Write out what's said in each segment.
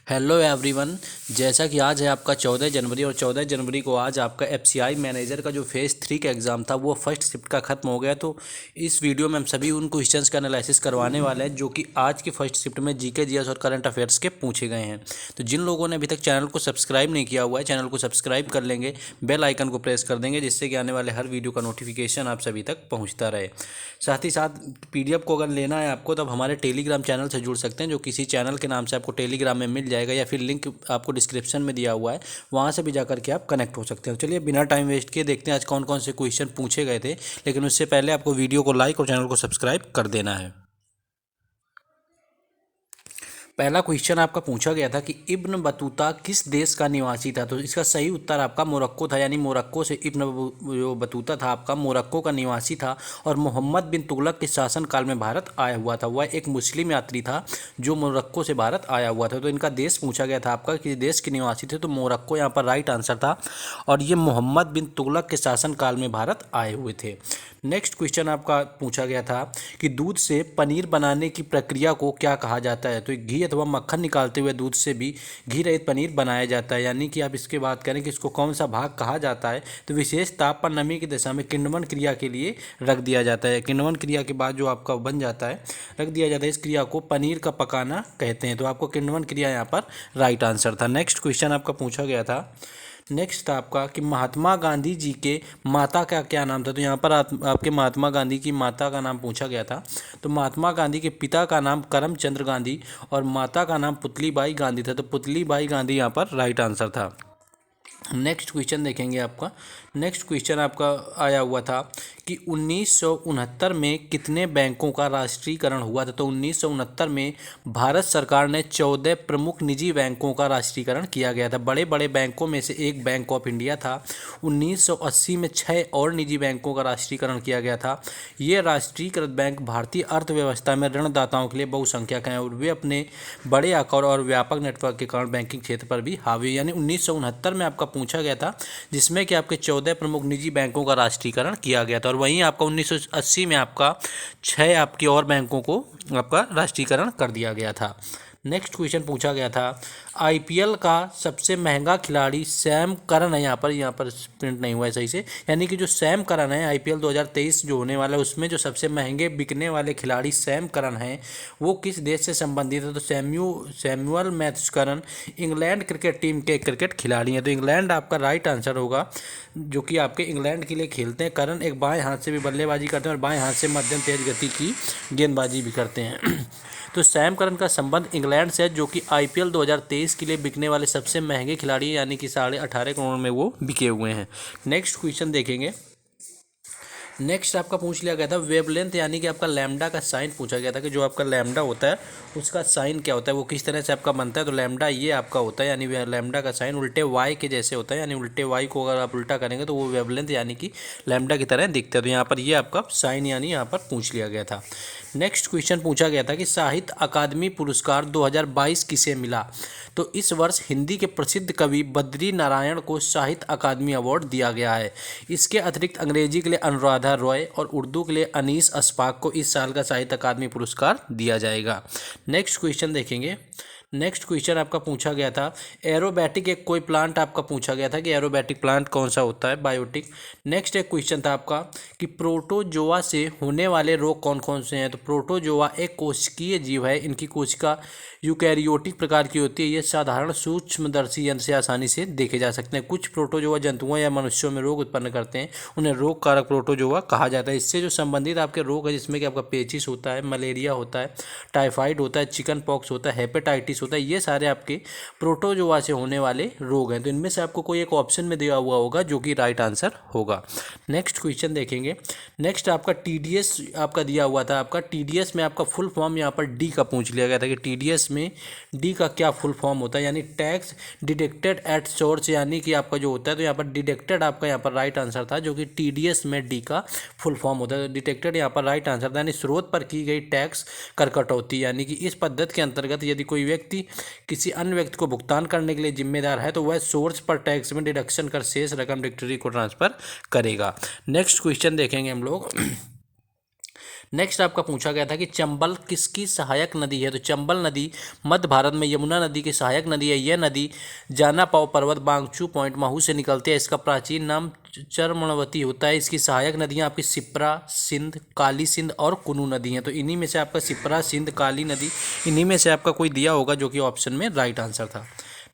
Hello everyone. जैसा कि आज है आपका 14 जनवरी और 14 जनवरी को आज आपका एफसीआई मैनेजर का जो फेज़ 3 का एग्ज़ाम था वो फर्स्ट शिफ्ट का ख़त्म हो गया। तो इस वीडियो में हम सभी उन क्वेश्चंस का एनालिसिस करवाने वाले हैं जो कि आज की फर्स्ट शिफ्ट में जीके जीएस और करंट अफेयर्स के पूछे गए हैं। तो जिन लोगों ने अभी तक चैनल को सब्सक्राइब नहीं किया हुआ है, चैनल को सब्सक्राइब कर लेंगे, बेल आइकन को प्रेस कर देंगे, जिससे कि आने वाले हर वीडियो का नोटिफिकेशन आप सभी तक पहुँचता रहे। साथ ही साथ पीडीएफ को अगर लेना है आपको, तब हमारे टेलीग्राम चैनल से जुड़ सकते हैं, जो किसी चैनल के नाम से आपको टेलीग्राम में मिल जाएगा, या फिर लिंक आपको डिस्क्रिप्शन में दिया हुआ है, वहाँ से भी जाकर के आप कनेक्ट हो सकते हो। चलिए बिना टाइम वेस्ट किए देखते हैं आज कौन कौन से क्वेश्चन पूछे गए थे, लेकिन उससे पहले आपको वीडियो को लाइक और चैनल को सब्सक्राइब कर देना है। पहला क्वेश्चन आपका पूछा गया था कि इब्न बतूता किस देश का निवासी था। तो इसका सही उत्तर आपका मोरक्को था, यानी मोरक्को से जो बतूता था आपका मोरक्को का निवासी था, और मोहम्मद बिन तुगलक के शासनकाल में भारत आया हुआ था। वह एक मुस्लिम यात्री था जो मोरक्को से भारत आया हुआ था। तो इनका देश पूछा गया था आपका कि देश के निवासी थे, तो मोरक्को यहाँ पर राइट आंसर था, और ये मोहम्मद बिन तुगलक के शासनकाल में भारत आए हुए थे। नेक्स्ट क्वेश्चन आपका पूछा गया था कि दूध से पनीर बनाने की प्रक्रिया को क्या कहा जाता है। तो घी अथवा मक्खन निकालते हुए दूध से भी घी रहित पनीर बनाया जाता है, यानी कि आप इसके बात करें कि इसको कौन सा भाग कहा जाता है, तो विशेष ताप पर नमी की दशा में किण्वन क्रिया के लिए रख दिया जाता है। किण्वन क्रिया के बाद जो आपका बन जाता है, रख दिया जाता है, इस क्रिया को पनीर का पकाना कहते हैं। तो आपको किण्वन क्रिया यहाँ पर राइट आंसर था। नेक्स्ट क्वेश्चन आपका पूछा गया था, नेक्स्ट था आपका कि महात्मा गांधी जी के माता का क्या नाम था। तो यहाँ पर आपके महात्मा गांधी की माता का नाम पूछा गया था। तो महात्मा गांधी के पिता का नाम करमचंद गांधी और माता का नाम पुतलीबाई गांधी था। तो पुतलीबाई गांधी यहाँ पर राइट आंसर था। नेक्स्ट क्वेश्चन देखेंगे आपका। नेक्स्ट क्वेश्चन आपका आया हुआ था कि 1969 में कितने बैंकों का राष्ट्रीयकरण हुआ था। तो 1969 में भारत सरकार ने 14 प्रमुख निजी बैंकों का राष्ट्रीयकरण किया गया था। बड़े बड़े बैंकों में से एक बैंक ऑफ इंडिया था। 1980 में 6 और निजी बैंकों का राष्ट्रीयकरण किया गया था। ये राष्ट्रीयकृत बैंक भारतीय अर्थव्यवस्था में ऋणदाताओं के लिए बहुसंख्यक हैं, और वे अपने बड़े आकार और व्यापक नेटवर्क के कारण बैंकिंग क्षेत्र पर भी हावी। यानी 1969 में आपका पूछा गया था, जिसमें कि आपके 14 प्रमुख निजी बैंकों का राष्ट्रीयकरण किया गया था, और वहीं आपका 1980 में आपका 6 आपकी और बैंकों को आपका राष्ट्रीयकरण कर दिया गया था। नेक्स्ट क्वेश्चन पूछा गया था, आईपीएल का सबसे महंगा खिलाड़ी सैम करन है। यहाँ पर प्रिंट नहीं हुआ है सही से, यानी कि जो सैम करन है, आईपीएल 2023 जो होने वाला है उसमें जो सबसे महंगे बिकने वाले खिलाड़ी सैम करन हैं, वो किस देश से संबंधित है। तो Samuel Matthews England cricket team के क्रिकेट खिलाड़ी हैं। तो इंग्लैंड आपका राइट आंसर होगा, जो कि आपके इंग्लैंड के लिए खेलते हैं। करन एक बाएं हाथ से भी बल्लेबाजी करते हैं और बाएं हाथ से मध्यम तेज गति की गेंदबाजी भी करते हैं। तो सैम करन का संबंध इंग्लैंड से है, जो कि आईपीएल 2023 के लिए बिकने वाले सबसे महंगे खिलाड़ी, यानी कि 18.5 करोड़ में वो बिके हुए हैं। नेक्स्ट क्वेश्चन देखेंगे। नेक्स्ट आपका पूछ लिया गया था वेवलेंथ, यानी कि आपका लैम्डा का साइन पूछा गया था कि जो आपका लैम्डा होता है उसका साइन क्या होता है, वो किस तरह से आपका बनता है। तो लैम्डा ये आपका होता है, यानी लैम्डा का साइन उल्टे वाई के जैसे होता है, यानी उल्टे वाई को अगर आप उल्टा करेंगे तो वो वेवलेंथ यानी कि लैम्डा की तरह दिखता है। तो यहाँ पर ये आपका साइन यानी यहाँ पर पूछ लिया गया था। नेक्स्ट क्वेश्चन पूछा गया था कि साहित्य अकादमी पुरस्कार 2022 किसे मिला। तो इस वर्ष हिंदी के प्रसिद्ध कवि बद्री नारायण को साहित्य अकादमी अवार्ड दिया गया है। इसके अतिरिक्त अंग्रेजी के लिए अनुराधा रॉय और उर्दू के लिए अनीस अशफाक को इस साल का साहित्य अकादमी पुरस्कार दिया जाएगा। नेक्स्ट क्वेश्चन देखेंगे। नेक्स्ट क्वेश्चन आपका पूछा गया था एरोबैटिक, एक कोई प्लांट आपका पूछा गया था कि एरोबैटिक प्लांट कौन सा होता है, बायोटिक। नेक्स्ट एक क्वेश्चन था आपका कि प्रोटोजोआ से होने वाले रोग कौन कौन से हैं। तो प्रोटोजोआ एक कोशिकीय जीव है, इनकी कोशिका यूकैरियोटिक प्रकार की होती है। ये साधारण सूक्ष्मदर्शी यंत्र से आसानी से देखे जा सकते हैं। कुछ प्रोटोजोआ जंतुओं या मनुष्यों में रोग उत्पन्न करते हैं, उन्हें रोग कारक प्रोटोजोआ कहा जाता है। इससे जो संबंधित आपके रोग है, जिसमें कि आपका पेचिस होता है, मलेरिया होता है, टाइफाइड होता है, चिकन पॉक्स होता है, हेपेटाइटिस होता है, ये सारे आपके प्रोटोजोआ से होने वाले रोग हैं। तो इनमें से आपको कोई एक ऑप्शन में दिया हुआ होगा जो कि राइट आंसर होगा। नेक्स्ट क्वेश्चन देखेंगे। नेक्स्ट आपका टीडीएस आपका दिया हुआ था। आपका टीडीएस में आपका फुल फॉर्म यहाँ पर डी का पूछ लिया गया था कि टीडीएस में डी का क्या फुल फॉर्म होता है, यानी टैक्स डिडक्टेड एट सोर्स, यानी कि आपका जो होता है, तो यहाँ पर डिडक्टेड आपका यहाँ पर राइट आंसर था, जो कि टीडीएस में डी का फुल फॉर्म होता है। डिडक्टेड यहाँ पर राइट आंसर था, यानी स्रोत पर की गई टैक्स कर कटौती, यानी कि इस पद्धति के अंतर्गत यदि कोई व्यक्ति किसी अन्य व्यक्ति को भुगतान करने के लिए जिम्मेदार है, तो वह सोर्स पर टैक्स में डिडक्शन कर शेष रकम डिक्टरी को ट्रांसफर करेगा। नेक्स्ट क्वेश्चन देखेंगे हम लोग। नेक्स्ट आपका पूछा गया था कि चंबल किसकी सहायक नदी है। तो चंबल नदी मध्य भारत में यमुना नदी की सहायक नदी है। यह नदी जानापाव पर्वत बांगचू पॉइंट महू से निकलती है। इसका प्राचीन नाम चरमणवती होता है। इसकी सहायक नदियां आपकी सिप्रा सिंध, काली सिंध और कुनू नदी हैं। तो इन्हीं में से आपका सिप्रा सिंध काली नदी, इन्हीं में से आपका कोई दिया होगा जो कि ऑप्शन में राइट आंसर था।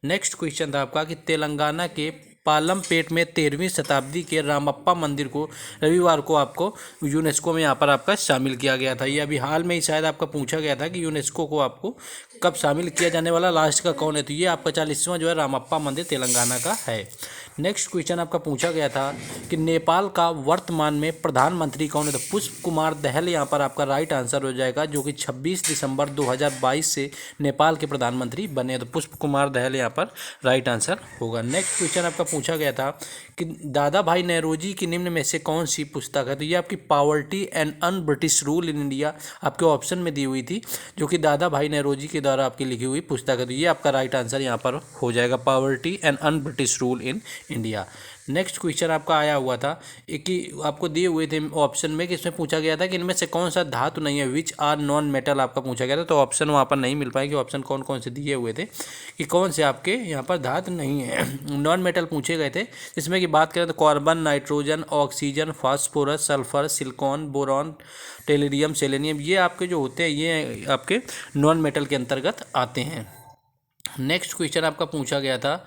नेक्स्ट क्वेश्चन था आपका कि तेलंगाना के पालमपेट में 13वीं शताब्दी के रामप्पा मंदिर को रविवार को आपको यूनेस्को में यहाँ पर आपका शामिल किया गया था। ये अभी हाल में ही शायद आपका पूछा गया था कि यूनेस्को को आपको कब शामिल किया जाने वाला लास्ट का कौन है। तो ये आपका 40वां जो है रामप्पा मंदिर तेलंगाना का है। नेक्स्ट क्वेश्चन आपका पूछा गया था कि नेपाल का वर्तमान में प्रधानमंत्री कौन है। तो पुष्प कुमार दहल यहाँ पर आपका राइट आंसर हो जाएगा, जो कि 26 दिसंबर 2022 से नेपाल के प्रधानमंत्री बने। तो पुष्प कुमार दहल यहाँ पर राइट आंसर होगा। नेक्स्ट क्वेश्चन आपका पूछा गया था कि दादा भाई नौरोजी की निम्न में से कौन सी पुस्तक है। तो ये आपकी poverty and un British rule in India आपके ऑप्शन में दी हुई थी, जो कि दादा भाई नौरोजी के द्वारा आपकी लिखी हुई पुस्तक है। तो ये आपका राइट आंसर यहाँ पर हो जाएगा, poverty and un British rule in India. Next question आपका आया हुआ था कि आपको दिए हुए थे ऑप्शन में कि इसमें पूछा गया था कि इनमें से कौन सा धातु नहीं है, विच आर नॉन मेटल आपका पूछा गया था। तो ऑप्शन वहाँ पर नहीं मिल पाएंगे। ऑप्शन कौन कौन से दिए हुए थे कि कौन से आपके यहाँ पर धातु नहीं है, नॉन मेटल पूछे गए थे। जिसमें कि बात करें तो carbon, nitrogen, oxygen, phosphorus, sulphur, silicon, boron, tellurium, selenium, ये आपके जो होते हैं ये आपके नॉन मेटल के अंतर्गत आते हैं। नेक्स्ट क्वेश्चन आपका पूछा गया था,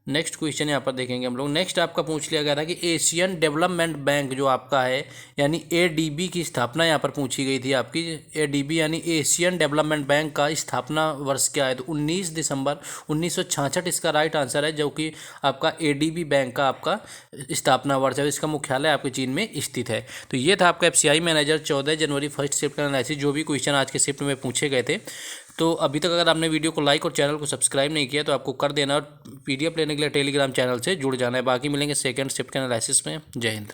नेक्स्ट क्वेश्चन यहाँ पर देखेंगे हम लोग। नेक्स्ट आपका पूछ लिया गया था कि एशियन डेवलपमेंट बैंक जो आपका है यानी एडीबी की स्थापना यहाँ पर पूछी गई थी आपकी। एडीबी यानी एशियन डेवलपमेंट बैंक का स्थापना वर्ष क्या है। तो 19 दिसंबर 1966 इसका राइट आंसर है, जो कि आपका एडीबी बैंक का आपका स्थापना वर्ष है। इसका मुख्यालय आपके चीन में स्थित है। तो ये था आपका एफसीआई मैनेजर 14 जनवरी फर्स्ट शिफ्ट का एनालिसिस। जो भी क्वेश्चन आज के शिफ्ट में पूछे गए थे। तो अभी तक अगर आपने वीडियो को लाइक और चैनल को सब्सक्राइब नहीं किया तो आपको कर देना, और पीडीएफ लेने के लिए टेलीग्राम चैनल से जुड़ जाना है। बाकी मिलेंगे सेकंड शिफ्ट के एनालिसिस में। जय हिंद।